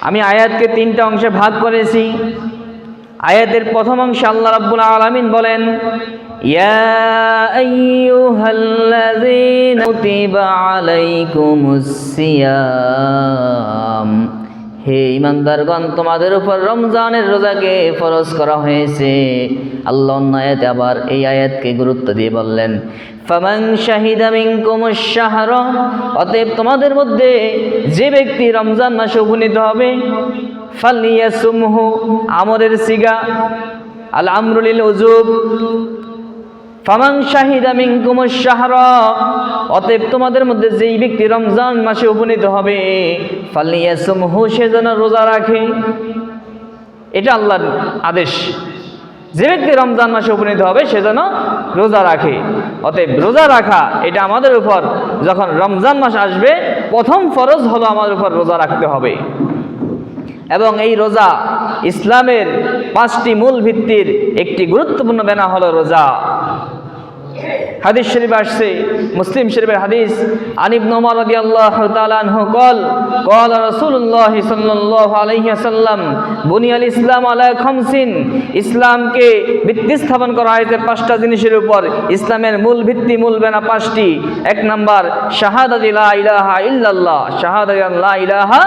আমি আয়াতকে তিনটা অংশে ভাগ করেছি। আয়াতের প্রথম অংশে আল্লাহ রাব্বুল আলামিন বলেন, ইয়া আইয়ুহাল্লাযীনা কুতিবা আলাইকুমুস সিয়াম, হে ঈমানদারগণ, তোমাদের উপর রমজানের রোজাকে ফরজ করা হয়েছে। আল্লাহ অন্য আয়াতে আবার এই আয়াতকে গুরুত্ব দিয়ে বললেন, ফামান শাহিদা মিনকুমুশ শাহরা, অতএব তোমাদের মধ্যে যে ব্যক্তি রমজান মাসে উপনীত হবে, ফালিয়াসুমহু, আমরের সিগা আল আমরু লিল উজুব, ফামান শাহিদা মিনকুমুশ শাহরা, অতএব তোমাদের মধ্যে যেই ব্যক্তি রমজান মাসে উপনীত হবে, ফালিয়াসুমহু, সে যেন রোজা রাখে। এটা আল্লাহর আদেশ, যে ব্যক্তি রমজান মাসে উপনীত হবে সে যেন রোজা রাখে। অতএব রোজা রাখা এটা আমাদের উপর, যখন রমজান মাস আসবে প্রথম ফরজ হলো আমাদের উপর রোজা রাখতে হবে। এবং এই রোজা ইসলামের 5টি মূল ভিত্তির একটি গুরুত্বপূর্ণ বেনা হলো রোজা। হাদিস শরীফ আসছে, মুসলিম শরীফের হাদিস, আন ইবনে উমর রাদিয়াল্লাহু তাআলা আনহু قال قال রাসূলুল্লাহ সাল্লাল্লাহু আলাইহি ওয়াসাল্লাম বুনিয়াল ইসলাম আলা খামসিন, ইসলামকে ভিত্তি স্থাপন করা হয়েছে 5টা জিনিসের উপর। ইসলামের মূল ভিত্তি, মূল বেনা 5টি। 1 নাম্বার শাহাদাতু লা ইলাহা ইল্লাল্লাহ, শাহাদাতু লা ইলাহা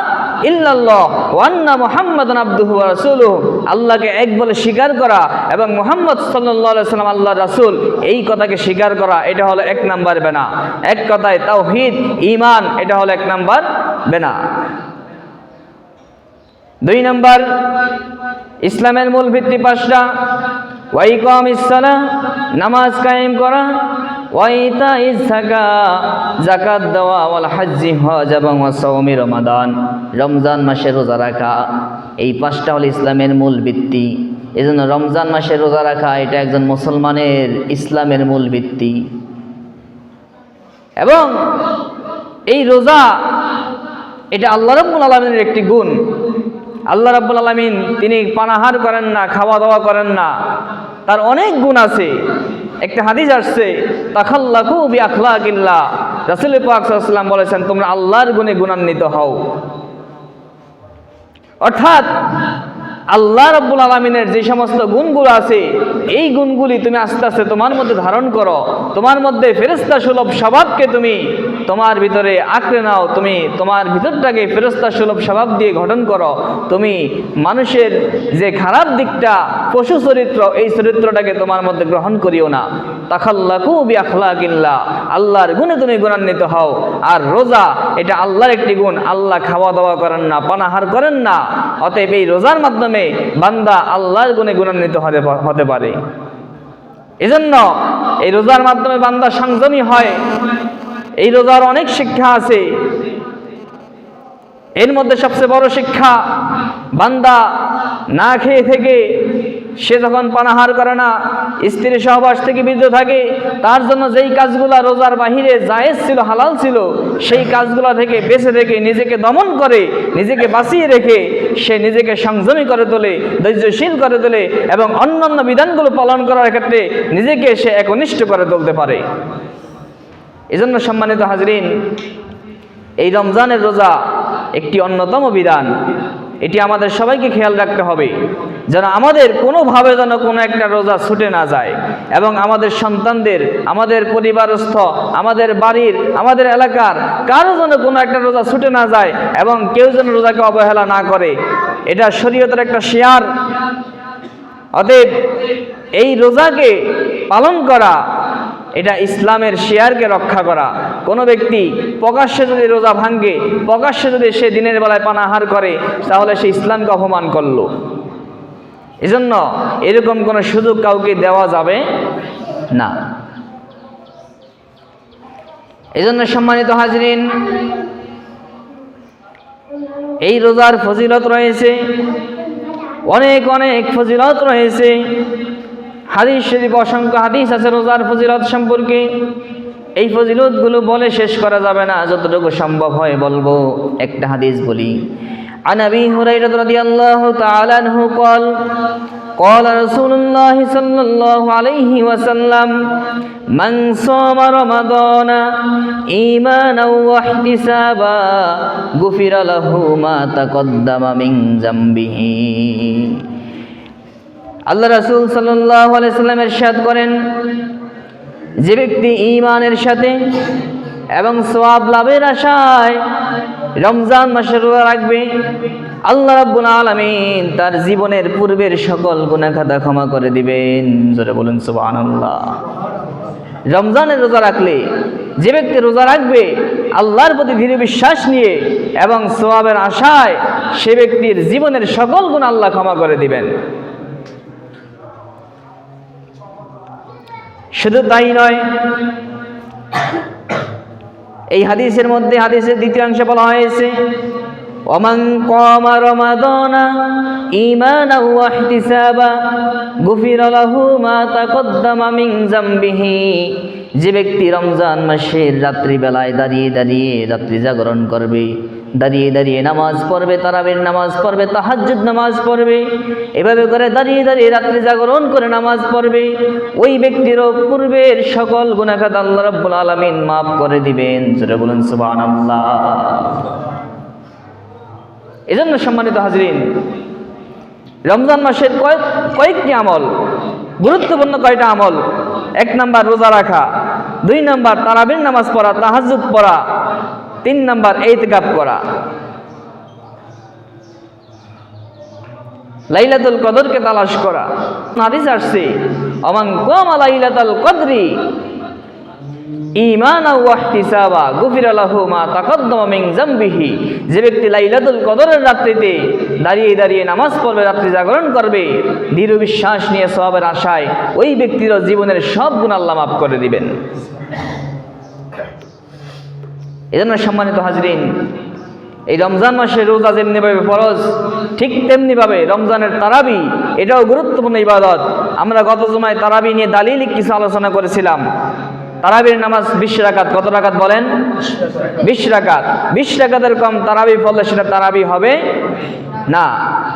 ইল্লাল্লাহ ওয়া আন্না মুহাম্মাদান আবদুহু ওয়া রাসূলুহু, আল্লাহকে এক বলে স্বীকার করা এবং মুহাম্মদ সাল্লাল্লাহু আলাইহি ওয়াসাল্লাম আল্লাহর রাসূল, এই কথাকে স্বীকার করা, এটা হলো 1 নাম্বার বেনা। এক কথায় তাওহীদ, ঈমান, এটা হলো 1 নাম্বার বেনা। 2 নাম্বার ইসলামের মূল ভিত্তি 5টা, ওয়া ইকামিস সালাহ, নামাজ কায়েম করা, ওয়া ইতাইজ যাকাত, যাকাত দেওয়া, ওয়াল হজ্জি, হজ, এবং সাওমি রমাদান, রমজান মাসে রোজা রাখা। এই 5টা হলো ইসলামের মূল ভিত্তি। এজন্য রমজান মাসে রোজা রাখা এটা একজন মুসলমানের ইসলামের মূল ভিত্তি। এবং এই রোজা এটা আল্লাহ রাব্বুল আলামিনের একটি গুণ। আল্লাহ রাব্বুল আলামিন তিনি পানাহার করেন না, খাওয়া দাওয়া করেন না, তার অনেক গুণ আছে। একটা হাদিস আসছে, তাখাল্লাকু বিআখলাকিল্লাহ, রাসূল পাক সাল্লাল্লাহু আলাইহি ওয়াসাল্লাম বলেছেন, তোমরা আল্লাহর গুণে গুণান্বিত হও। অর্থাৎ আল্লাহ রাব্বুল আলামিনের যে সমস্ত গুণগুলো আছে, এই গুণগুলি তুমি আস্তে আস্তে তোমার মধ্যে ধারণ করো। তোমার মধ্যে ফেরেশতা সুলভ স্বভাবকে তুমি তোমার ভিতরে আঁকড়ে নাও। তুমি তোমার ভিতরটাকে ফেরেশতা সুলভ স্বভাব দিয়ে গঠন করো। তুমি মানুষের যে খারাপ দিকটা, পশু চরিত্র, এই চরিত্রটাকে তোমার মধ্যে গ্রহণ করিও না। তাখাল্লাকু বিআখলাকিল্লাহ, আল্লাহর গুণে তুমি গুণান্বিত হও। আর রোজা এটা আল্লাহর একটি গুণ। আল্লাহ খাওয়া দাওয়া করেন না, পানাহার করেন না। অতএব এই রোজার মাধ্যমে বান্দা আল্লাহর গুণে গুণান্বিত হতে পারে। এজন্য এই রোজার মাধ্যমে বান্দা সংযমী হয়। এই রোজার অনেক শিক্ষা আছে। এর মধ্যে সবচেয়ে বড় শিক্ষা, বান্দা না খেয়ে থেকে সে যখন পানাহার করে না, স্ত্রীর সহবাস থেকে বিরত থাকে, তার জন্য যেই কাজগুলো রোজার বাহিরে জায়েজ ছিল, হালাল ছিল, সেই কাজগুলো থেকে বেঁচে থেকে নিজেকে দমন করে, নিজেকে বাঁচিয়ে রেখে সে নিজেকে সংযমী করে তোলে, ধৈর্যশীল করে তোলে এবং অন্যান্য বিধানগুলো পালন করার ক্ষেত্রে নিজেকে সে একনিষ্ঠ করে তুলতে পারে। এজন্য সম্মানিত হাজরিন, এই রমজানের রোজা একটি অন্যতম বিধান। এটি আমাদের সবাইকে খেয়াল রাখতে হবে যেন আমাদের কোনোভাবে যেন কোনো একটা রোজা ছুটে না যায়, এবং আমাদের সন্তানদের, আমাদের পরিবারস্থ, আমাদের বাড়ির, আমাদের এলাকার কারো যেন কোনো একটা রোজা ছুটে না যায়, এবং কেউ যেন রোজাকে অবহেলা না করে। এটা শরীয়তের একটা শিয়ার। অতএব এই রোজাকে পালন করা এটা ইসলামের শিয়ারকে রক্ষা করা। কোনো ব্যক্তি প্রকাশ্যে যদি রোজা ভাঙ্গে, প্রকাশ্যে যদি সে দিনের বেলায় পানাহার করে, তাহলে সে ইসলামকে অপমান করল। এজন্য এরকম কোনো সুযোগ কাউকে দেওয়া যাবে না। এজন্য সম্মানিত হাজরিন, এই রোজার ফজিলত রয়েছে, অনেক অনেক ফজিলত রয়েছে। হাদিস শরীফ অসংখ্য হাদিস আছে রোজার ফজিলত সম্পর্কে। এই ফজিলতগুলো বলে শেষ করা যাবে না, যতটুকু সম্ভব হয় বলবো। একটা হাদিস বলি, عن أبي هريرة رضي الله تعالى عنه قال قال رسول الله صلى الله عليه وسلم من صام رمضان إيمانا واحتسابا غفر له ما تقدم من ذنبه আল্লাহ রাসূল সাল্লাল্লাহু আলাইহি ওয়াসাল্লাম ইরশাদ করেন, যে ব্যক্তি ঈমানের সাথে এবং সওয়াব লাভের আশায় রমজান মাসে রোজা রাখবে, আল্লাহ রাব্বুল আলামিন তার জীবনের পূর্বের সকল গুনাহ খাতা ক্ষমা করে দিবেন। জোরে বলুন সুবহানাল্লাহ। রমজানের রোজা রাখলে, যে ব্যক্তি রোজা রাখবে আল্লাহর প্রতি দৃঢ় বিশ্বাস নিয়ে এবং সওয়াবের আশায়, সে ব্যক্তির জীবনের সকল গুনাহ আল্লাহ ক্ষমা করে দিবেন। শুধু তাই নয়, এই হাদিসের মধ্যে, হাদিসের দ্বিতীয় অংশে বলা হয়েছে, ওমান কামা রমাদানা ঈমানাও ওয়া ইহতিসাবা গুফিরা লাহু মা তাকদ্দামা মিন যামবিহি। যে ব্যক্তি রমজান মাসের রাত্রিবেলায় দাঁড়িয়ে দাঁড়িয়ে রাত্রি জাগরণ করবে, দাঁড়িয়ে দাঁড়িয়ে নামাজ পড়বে, তারাবির নামাজ পড়বে, তাহাজ্জুদ নামাজ পড়বে, এভাবে করে দাঁড়িয়ে দাঁড়িয়ে রাত্রি জাগরণ করে নামাজ পড়বে, ওই ব্যক্তিরও পূর্বের সকল গুনাহ খাতা আল্লাহ রাব্বুল আলামিন মাফ করে দিবেন। জোরে বলুন সুবহানাল্লাহ। এজন্য সম্মানিত হাজরিন, রমজান মাসের কয়েকটি আমল, গুরুত্বপূর্ণ কয়টা আমল: 1 নাম্বার রোজা রাখা, 2 নাম্বার তারাবির নামাজ পড়া, তাহাজ্জুদ পড়া, 3 নাম্বার ইতিকাফ করা। লাইলাতুল কদরকে তালাশ করা। হাদিস আসছে, ওমান কামা লাইলাতুল কদরি ঈমানাও ওয়া ইহতিসাবা গুফিরা লাহু মা তাকদ্দামা মিন যামবিহি। যে ব্যক্তি লাইলাতুল কদরের রাত্রিতে দাঁড়িয়ে দাঁড়িয়ে নামাজ পড়বে, রাত্রি জাগরণ করবে, দৃঢ় বিশ্বাস নিয়ে সওয়াবের আশায়, ওই ব্যক্তির জীবনের সব গুনাহ আল্লাহ মাফ করে দিবেন। এজন্য সম্মানিত হাজরিন, এই রমজান মাসে রোজা যেমনিভাবে ফরজ, ঠিক তেমনিভাবে রমজানের তারাবি এটাও গুরুত্বপূর্ণ ইবাদত। আমরা গত জুমায় তারাবি নিয়ে দালিল কিছু আলোচনা করেছিলাম। তারাবির নামাজ 20 রাকাত। কত রাকাত বলেন? 20 রাকাত। 20 রাকাতের কম তারাবি পড়লে সেটা তারাবি হবে না।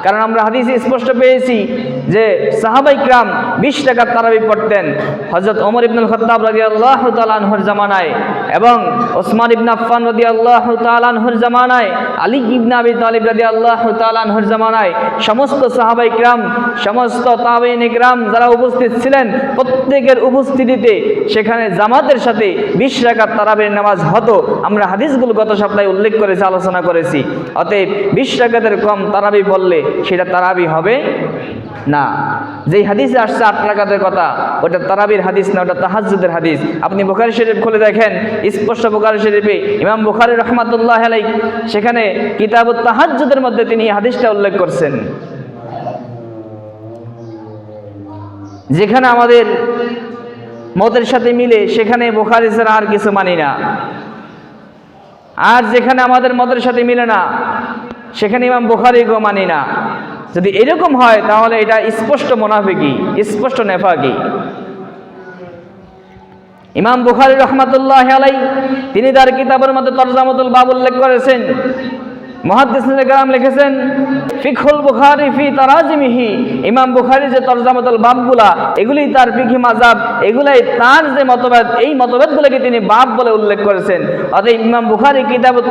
কারণ আমরা হাদিসে স্পষ্ট পেয়েছি যে সাহাবাই কিরাম 20 রাকাত তারাবি পড়তেন। হযরত ওমর ইবনুল খাত্তাব রাদিয়াল্লাহু তাআলা আনহুর জামানায় এবং ওসমান ইবনে আফফান রাদিয়াল্লাহু তাআলা আনহুর জামানায়, আলী ইবনে আবি তালিব রাদিয়াল্লাহু তাআলা আনহুর জামানায় সমস্ত সাহাবাই কিরাম, সমস্ত তাবেঈন কিরাম যারা উপস্থিত ছিলেন, প্রত্যেকের উপস্থিতিতে সেখানে জামাতের সাথে 20 রাকাত তারাবির নামাজ হতো। আমরা হাদিসগুলো গত সপ্তাহে উল্লেখ করেছি, আলোচনা করেছি। অতএব 20 রাকাতের কম তারাবি পড়লে সেটা তারাবি হবে না। যেই হাদিসে আসছে 8 রাকাতের কথা, ওটা তারাবির হাদিস না, ওটা তাহাজ্জুদের হাদিস। আপনি বুখারী শরীফ খুলে দেখেন, স্পষ্ট বুখারী শরীফে ইমাম বুখারী রাহমাতুল্লাহি আলাইহি সেখানে কিতাবুত তাহাজ্জুদের মধ্যে তিনি এই হাদিসটা উল্লেখ করছেন। যেখানে আমাদের মতের সাথে মিলে সেখানে বুখারী ছাড়া আর কিছু মানি না, আর যেখানে আমাদের মতের সাথে মিলে না সেখানে ইমাম বুখারীকেও মানি না। যদি এরকম হয় তাহলে এটা স্পষ্ট মুনাফিকি, স্পষ্ট নেফাকি। ইমাম বুখারী রাহমাতুল্লাহি আলাইহি তিনি তার কিতাবের মধ্যে তরজামাতুল বাব উল্লেখ করেছেন। মুহাদ্দিসিনে কেরাম লিখেছেন, ফিকহুল বুখারী ফি তারাজিমিহি। ইমাম বুখারী যে তরজামাতুল বাবগুলা, এগুলি তার ফিকহি মাযহাব, এগুলাই তার যে মতবাদ, এই মতবাদগুলোকে তিনি বাব বলে উল্লেখ করেছেন। অতএব ইমাম বুখারী কিতাবুত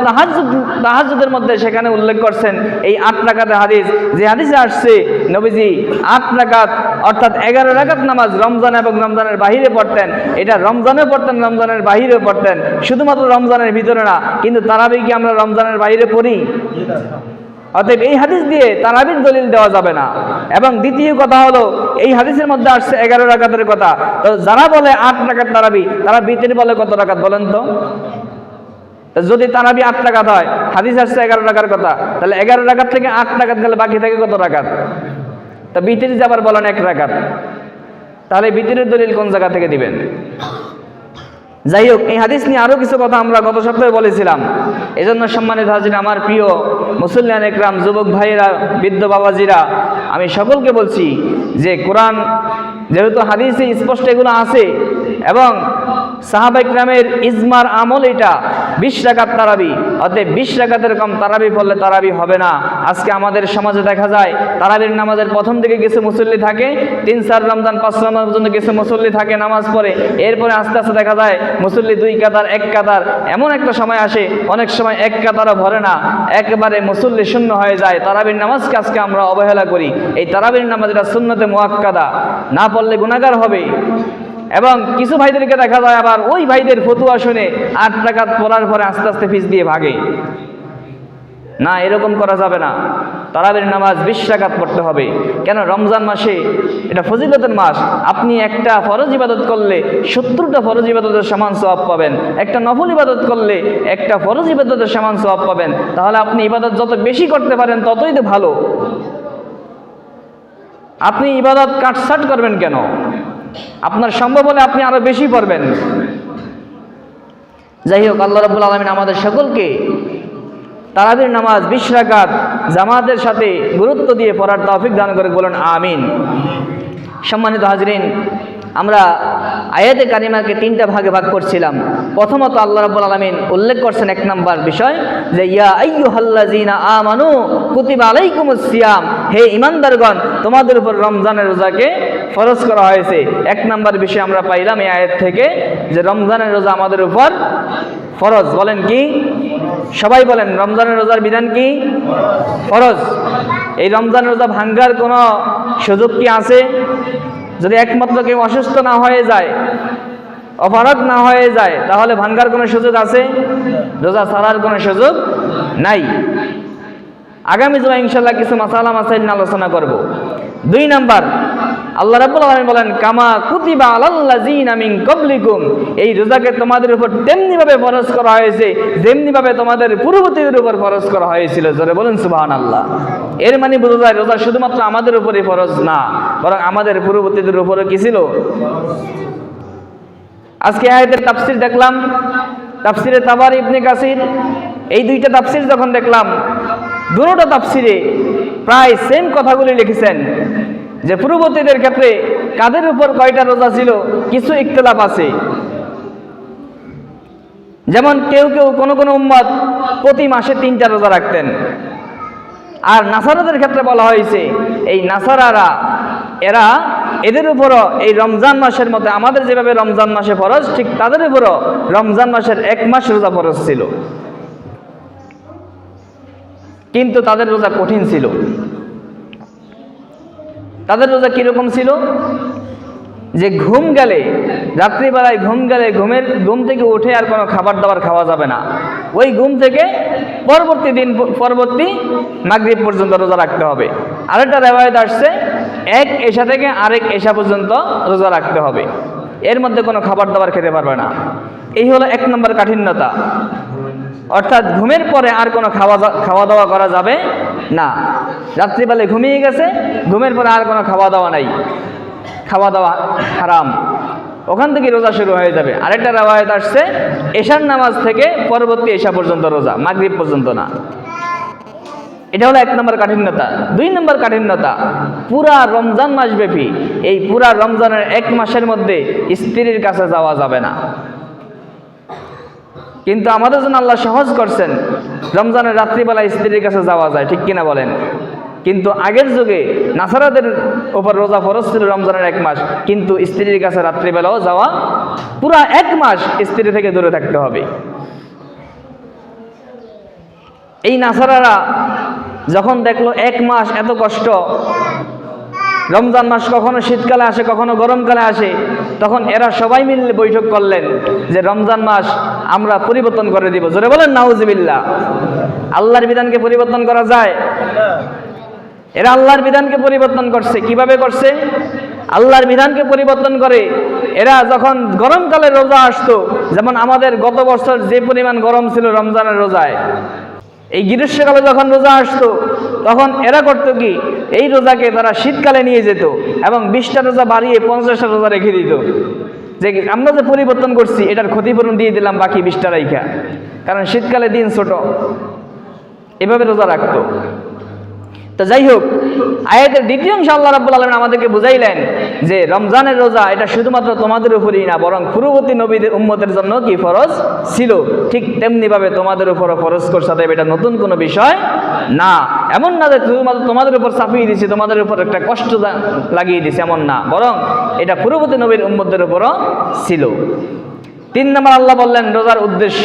তাহাজ্জুদের মধ্যে সেখানে উল্লেখ করছেন এই 8 রাকাতের হাদিস। যে হাদিসে আসছে নবীজি 8 রাকাত অর্থাৎ 11 রাকাত নামাজ রমজান এবং রমজানের বাহিরে পড়তেন। এটা রমজানেও পড়তেন, রমজানের বাহিরেও পড়তেন, শুধুমাত্র রমজানের ভিতরে না। কিন্তু তারাবি কি আমরা রমজানের বাইরে পড়ি? অতএব এই হাদিস দিয়ে তারাবির দলিল দেওয়া যাবে না। এবং দ্বিতীয় কথা হলো, এই হাদিসের মধ্যে আসছে 11 রাকাতের কথা। তো যারা বলে 8 রাকাত তারাবি, তারা বিতির বলে কত রাকাত বলেন তো? যদি তারাবি 8 রাকাত হয়, হাদিস আসছে 11 রাকাতের কথা, তাহলে 11 রাকাত থেকে 8 রাকাত গেলে বাকি থাকে কত রাকাত? তো বিতির যে আবার বলেন 1 রাকাত, তাহলে বিতিরের দলিল কোন জায়গা থেকে দিবেন? যাই হোক, এই হাদিস নিয়ে আরও কিছু কথা আমরা গত সপ্তাহে বলেছিলাম। এজন্য সম্মানিত হাজির, আমার প্রিয় মুসল্লিয়ান একরাম, যুবক ভাইয়েরা, বৃদ্ধ বাবাজিরা, আমি সকলকে বলছি যে কোরআন যেহেতু হাদিসে স্পষ্ট এগুলো আছে এবং সাহাবা ইকরামের ইজমার আমল এটা, 20 রাকাত তারাবি, অতএব 20 রাকাতের কম তারাবি পড়লে তারাবি হবে না। আজকে আমাদের সমাজে দেখা যায় তারাবির নামাজের প্রথম দিকে কিছু মুসল্লি থাকে, 3-4 রমজান 5 রমজান পর্যন্ত কিছু মুসল্লি থাকে নামাজ পড়ে, এরপরে আস্তে আস্তে দেখা যায় মুসল্লি 2 কাতার 1 কাতার, এমন একটা সময় আসে অনেক সময় 1 কাতারও ভরে না, একেবারে মুসল্লি শূন্য হয়ে যায়। তারাবির নামাজকে আজকে আমরা অবহেলা করি। এই তারাবির নামাজ এটা সুন্নতে মুআক্কাদা, না পড়লে গুনাহগার হবে। এবং কিছু ভাইদেরকে দেখা যায় আবার ওই ভাইদের ফতুয়া শুনে 8 রাকাত পড়ার পরে আস্তে আস্তে ফিস দিয়ে ভাগে। না, এরকম করা যাবে না। তারাবির নামাজ 20 রাকাত পড়তে হবে। কেন? রমজান মাসে এটা ফজিলতের মাস। আপনি একটা ফরজ ইবাদত করলে 70টা ফরজ ইবাদতের সমান সওয়াব পাবেন, একটা নফল ইবাদত করলে একটা ফরজ ইবাদতের সমান সওয়াব পাবেন। তাহলে আপনি ইবাদত যত বেশি করতে পারেন ততই তো ভালো। আপনি ইবাদত কাটছাট করবেন কেন? আপনার সম্ভব হলে আপনি আরো বেশি পড়বেন। যাই হোক, আল্লাহ রাব্বুল আলামিন আমাদের সকলকে তারাবির নামাজ 20 রাকাত জামাতের সাথে গুরুত্ব দিয়ে পড়ার তৌফিক দান করে, বলুন আমিন। সম্মানিত হাজরিন, আমরা আয়াতে কারিমাকে 3টা ভাগে ভাগ করছিলাম। প্রথমত আল্লাহ রাব্বুল আলামিন উল্লেখ করছেন 1 নম্বর বিষয় যে ইয়া আইয়ুহাল্লাযীনা আমানু কুতিবা আলাইকুমুস সিয়াম, হে ঈমানদারগণ তোমাদের উপর রমজানের রোজাকে ফরজ করা হয়েছে। 1 নম্বর বিষয় আমরা পাইলাম এই আয়াত থেকে যে রমজানের রোজা আমাদের উপর ফরজ। বলেন কি? সবাই বলেন, রমজানের রোজার বিধান কি? ফরজ। এই রমজানের রোজা ভাঙ্গার কোনো সুযোগ কি আছে? যদি একমাত্র কেউ অসুস্থ না হয়ে যায়, অপারগ না হয়ে যায়, তাহলে ভাঙ্গার কোনো সুযোগ আছে? রোজা ছাড়ার কোনো সুযোগ নাই। আগামী জুমা ইনশাআল্লাহ কিছু মাসালা মাসাইল নিয়ে আলোচনা করব। 2 নাম্বার, আল্লাহ রাব্বুল আলামিন বলেন কামা কুতিবা আলাল্লাযীনা মিন ক্বাবলিকুম, এই রোজাকে তোমাদের উপর তেমনি ভাবে ফরজ করা হয়েছে যেমনি ভাবে তোমাদের পূর্ববর্তীদের উপর ফরজ করা হয়েছিল। জোরে বলেন সুবহানাল্লাহ। এর মানে বোঝা যায় রোজা শুধুমাত্র আমাদের উপরই ফরজ না, বরং আমাদের পূর্ববর্তীদের উপরও কি ছিল? আজকে আয়াতের তাফসীর দেখলাম, তাফসীরে তাবারি ইবনে কাসির, এই 2টা তাফসীর যখন দেখলাম, দুটোটা তাফসীরে প্রায় সেম কথাগুলি লিখেছেন যে পূর্ববর্তীদের ক্ষেত্রে কাদের উপর কয়টা রোজা ছিল কিছু ইখতিলাফ আছে। যেমন কেউ কোন উম্মত প্রতি মাসে 3টা রোজা রাখতেন। আর নাসারাদের ক্ষেত্রে বলা হয়েছে এই নাসারারা এদের উপরও এই রমজান মাসের মধ্যে আমাদের যেভাবে রমজান মাসে ফরজ, ঠিক তাদের উপরও রমজান মাসের 1 মাস রোজা ফরজ ছিল। কিন্তু তাদের রোজা কঠিন ছিল। তাদের রোজা কিরকম ছিল? যে ঘুম গেলে, রাত্রিবেলায় ঘুম গেলে ঘুম থেকে উঠে আর কোনো খাবার দাবার খাওয়া যাবে না। ওই ঘুম থেকে পরবর্তী মাগরিব পর্যন্ত রোজা রাখতে হবে। আরেকটা রিওয়ায়াত আসছে 1 এশা থেকে আরেক এশা পর্যন্ত রোজা রাখতে হবে, এর মধ্যে কোনো খাবার দাবার খেতে পারবে না। এই হলো 1 নম্বর কাঠিন্যতা। অর্থাৎ ঘুমের পরে আর কোনো খাওয়া দাওয়া করা যাবে না। রাত্রিবেলায় ঘুমিয়ে গেছে, ঘুমের পরে আর কোনো খাওয়া দাওয়া নাই, খাওয়া দাওয়া হারাম, ওখান থেকে রোজা শুরু হয়ে যাবে। আরেকটা রিওয়ায়াত আসছে এশার নামাজ থেকে পরবর্তী এশা পর্যন্ত রোজা, মাগরিব পর্যন্ত না। এটা হলো 1 নম্বর কাঠিন্যতা। 2 নম্বর কাঠিন্যতা, পুরা রমজান মাস ব্যাপী এই পুরা রমজানের 1 মাসের মধ্যে স্ত্রীর কাছে যাওয়া যাবে না। কিন্তু আমাদের জন্য আল্লাহ সহজ করছেন, রমজানের রাত্রিবেলায় স্ত্রীর কাছে যাওয়া যায়, ঠিক কিনা বলেন? কিন্তু আগের যুগে নাসারাদের উপর রোজা ফরজ ছিল রমজানের 1 মাস, কিন্তু স্ত্রীর কাছে রাত্রিবেলাও যাওয়া, পুরা 1 মাস স্ত্রী থেকে দূরে থাকতে হবে। এই নাসারারা যখন দেখলো 1 মাস এত কষ্ট, রমজান মাস কখনো শীতকালে আসে কখনো গরমকালে আসে, তখন এরা সবাই মিলে বৈঠক করলেন যে রমজান মাস আমরা পরিবর্তন করে দিব। জোরে বলেন নাউজুবিল্লাহ। আল্লাহর বিধানকে পরিবর্তন করা যায়? এরা আল্লাহর বিধানকে পরিবর্তন করছে। কিভাবে করছে? আল্লাহর বিধানকে পরিবর্তন করে এরা যখন গরমকালে রোজা আসতো, যেমন আমাদের গত বছর যে পরিমাণ গরম ছিল রমজানের রোজায়, এই গ্রীষ্মকালে যখন রোজা আসতো তখন এরা করতো কি, এই রোজাকে তারা শীতকালে নিয়ে যেত এবং 20টা রোজা বাড়িয়ে 50টা রোজা রেখে দিত, যে আমরা যে পরিবর্তন করছি এটার ক্ষতিপূরণ দিয়ে দিলাম বাকি 20টা রাইখা, কারণ শীতকালে দিন ছোট। এভাবে রোজা রাখতো। তো যাই হোক, আয়াতের দ্বিতীয় অংশ আল্লাহ রাব্বুল আলামিন আমাদেরকে বুঝাইলেন যে রমজানের রোজা এটা শুধুমাত্র তোমাদের উপরই না, বরং পূর্ববর্তী নবীদের উম্মতের জন্য কি ফরজ ছিল, ঠিক তেমনিভাবে তোমাদের উপরও ফরজ করছে। তাই এটা নতুন কোনো বিষয় না। এমন না যে শুধুমাত্র তোমাদের উপর চাপিয়ে দিয়েছে, তোমাদের উপর একটা কষ্ট লাগিয়ে দিয়েছে, এমন না, বরং এটা পূর্ববর্তী নবীর উম্মতদের উপরও ছিল। 3 নম্বর আল্লাহ বললেন রোজার উদ্দেশ্য।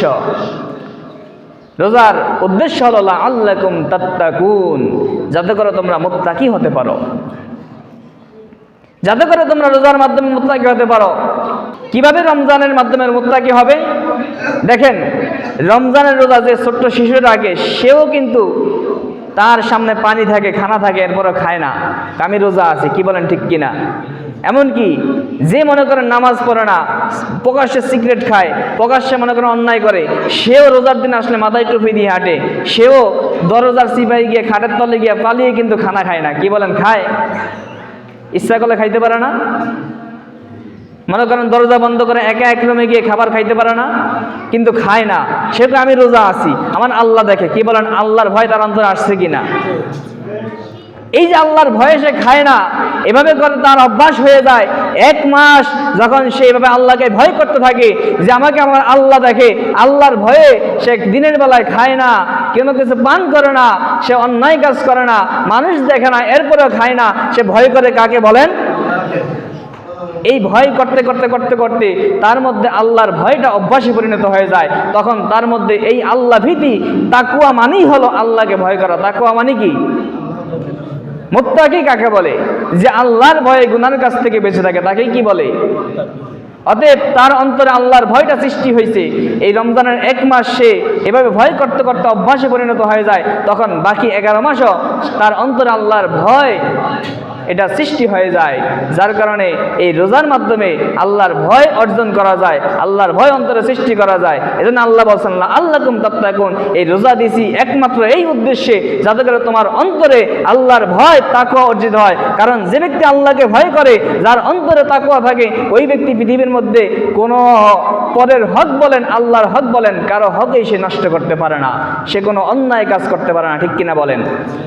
রোজার উদ্দেশ্য হলো লাআল্লাকুম তাত্তাকুন, যাতে করে তোমরা মুত্তাকি হতে পারো, যাতে করে তোমরা রোজার মাধ্যমে মুত্তাকি হতে পারো। কিভাবে রমজানের মাধ্যমে মুত্তাকি হবে? দেখেন, রমজানের রোজা যে ছোট্ট শিশুরা রাখে, সেও কিন্তু তার সামনে পানি থাকে, খানা থাকে, এরপরও খায় না, আমি রোজা আছি, কি বলেন ঠিক কিনা? এমনকি যে মনে করেন নামাজ পড়ে না, প্রকাশ্যে সিগারেট খায়, প্রকাশ্যে মনে করেন অন্যায় করে, সেও রোজার দিন আসলে মাথায় টুপি দিয়ে হাঁটে, সেও দরজার চিপাই গিয়ে খাটের তলে গিয়ে পালিয়ে কিন্তু খানা খায় না, কি বলেন খায়? ইচ্ছা করলে খাইতে পারে না? মনে করেন দরজা বন্ধ করে একা এক রুমে গিয়ে খাবার খাইতে পারে না, কিন্তু খায় না, সেটা আমি রোজা আছি, আমার আল্লাহ দেখে, কি বলেন? আল্লাহর ভয় তার অন্তরে আসছে কিনা? এই যে আল্লাহর ভয়ে সে খায় না, এভাবে করে তার অভ্যাস হয়ে যায়। 1 মাস যখন সে এভাবে আল্লাহকে ভয় করতে থাকে যে আমাকে আমার আল্লাহ দেখে, আল্লাহর ভয়ে সে দিনের বেলায় খায় না, কোনো কিছু পান করে না, সে অন্যায় কাজ করে না, মানুষ দেখে না, এরপরেও খায় না, সে ভয় করে কাকে বলেন? এই ভয় করতে করতে করতে করতে তার মধ্যে আল্লাহর ভয়টা অভ্যাসে পরিণত হয়ে যায়। তখন তার মধ্যে এই আল্লাহ ভীতি, তাকওয়া মানেই হলো আল্লাহকে ভয় করা। তাকওয়া মানে কি? মুত্তাকি কাকে বলে? যে আল্লাহর ভয়ে গুনার কাছ থেকে বেঁচে থাকে, তাকেই কি বলে? অতএব তার অন্তরে আল্লাহর ভয়টা সৃষ্টি হয়েছে। এই রমজানের 1 মাস সে এভাবে ভয় করতে করতে অভ্যাসে পরিণত হয়ে যায়, তখন বাকি 11 মাসও তার অন্তরে আল্লাহর ভয় এটা সৃষ্টি হয়ে যায়, যার কারণে এই রোজার মাধ্যমে আল্লাহর ভয় অর্জন করা যায়, আল্লাহর ভয় অন্তরে সৃষ্টি করা যায়। এজন্য আল্লাহ বলেন লাআল্লাকুম তাত্তাকুন, এই রোজা দিয়েছি একমাত্র এই উদ্দেশ্যে, যাতে করে তোমার অন্তরে আল্লাহর ভয় তাকওয়া অর্জিত হয়। কারণ যে ব্যক্তি আল্লাহকে ভয় করে, যার অন্তরে তাকওয়া থাকে, ওই ব্যক্তি পৃথিবীর মধ্যে কোনো পরের হক বলেন, আল্লাহর হক বলেন, কারো হকই সে নষ্ট করতে পারে না, সে কোনো অন্যায় কাজ করতে পারে না, ঠিক কিনা বলেন?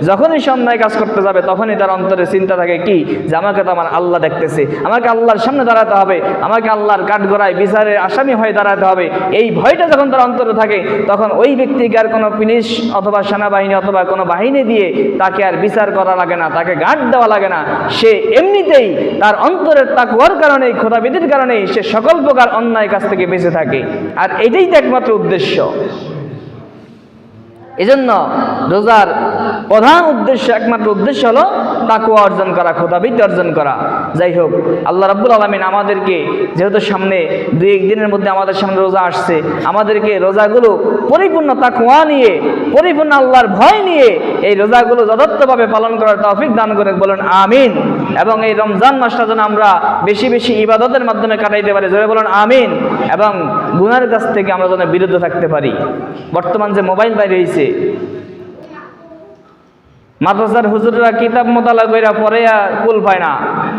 যখনই সে অন্যায় কাজ করতে যাবে, তখনই তার অন্তরে চিন্তা থাকে কি, যে আমাকে তো আমার আল্লাহ দেখতেছে, আমাকে আল্লাহর সামনে দাঁড়াতে হবে, আমাকে আল্লাহর কাঠগড়ায় বিচারের আসামি হয়ে দাঁড়াতে হবে। এই ভয়টা যখন তার অন্তরে থাকে, তখন ওই ব্যক্তিকে আর কোনো পুলিশ অথবা সেনাবাহিনী অথবা কোনো বাহিনী দিয়ে তাকে আর বিচার করা লাগে না, তাকে গার্ড দেওয়া লাগে না। সে এমনিতেই তার অন্তরের তাকওয়ার কারণেই, খোদাবিদের কারণেই সে সকল প্রকার অন্যায় কাছ থেকে বেঁচে থাকে। আর এটাই তো একমাত্র উদ্দেশ্য। এজন্য রোজার প্রধান উদ্দেশ্য, একমাত্র উদ্দেশ্য হলো তাকওয়া অর্জন করা, খোদাবিদ অর্জন করা। যাই হোক, আল্লাহ রাব্বুল আলামিন আমাদেরকে, যেহেতু সামনে 2-1 দিনের মধ্যে আমাদের সামনে রোজা আসছে, আমাদেরকে রোজাগুলো পরিপূর্ণ তাকওয়া নিয়ে, পরিপূর্ণ আল্লাহর ভয় নিয়ে এই রোজাগুলো যথার্থভাবে পালন করার তৌফিক দান করে, বলুন আমিন। এবং এই রমজান মাসটা যেন আমরা বেশি বেশি ইবাদতের মাধ্যমে কাটাইতে পারি, জোরে বলুন আমিন। এবং গুনাহের কাছ থেকে আমরা যেন বিরত থাকতে পারি। বর্তমান যে মোবাইল বাইরে হয়েছে, মাদ্রাসার হুজুররা কিতাব মোতালা কইরা পড়ে কুল পায় না,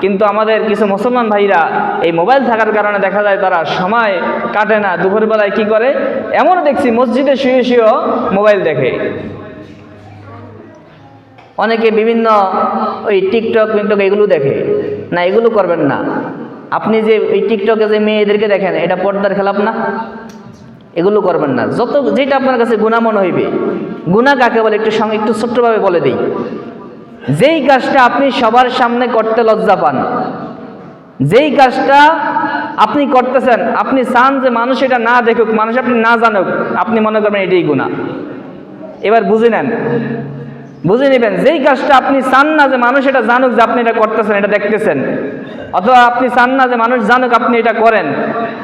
কিন্তু আমাদের কিছু মুসলমান ভাইরা এই মোবাইল থাকার কারণে দেখা যায় তারা সময় কাটে না। দুপুরবেলায় কি করে, এমনও দেখছি মসজিদে শুয়ে শুয়েও মোবাইল দেখে। অনেকে বিভিন্ন ওই টিকটক এগুলো দেখে না, এগুলো করবেন না। আপনি যে ওই টিকটকে যে মেয়েদেরকে দেখেন, এটা পর্দার খেলাপ না, এগুলো করবেন না। যেটা আপনার কাছে গুনাহ মনে হইবে, গুনাহ কাকে বলে একটু ছোট্টভাবে বলে দিই। যেই কাজটা আপনি সবার সামনে করতে লজ্জা পান, যেই কাজটা আপনি করতেছেন, আপনি চান যে মানুষ এটা না দেখুক, মানুষ আপনি না জানুক, আপনি মনে করবেন এটাই গুনাহ। এবার বুঝে নেন, বুঝে নেবেন, যেই কাজটা আপনি চান না যে মানুষ এটা জানুক যে আপনি এটা করতেছেন, এটা দেখতেছেন, অথবা আপনি চান না যে মানুষ জানুক আপনি এটা করেন,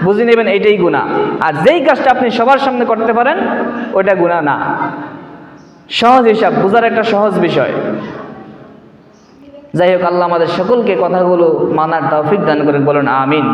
বুঝে নেবেন এইটাই গুনাহ। আর যেই কাজটা আপনি সবার সামনে করতে পারেন, ওইটা গুনাহ না। সহজ হিসাব, বোঝার একটা সহজ বিষয়। যাই হোক, আল্লাহ আমাদের সকলকে কথাগুলো মানার তৌফিক দান করেন, বলুন আমিন।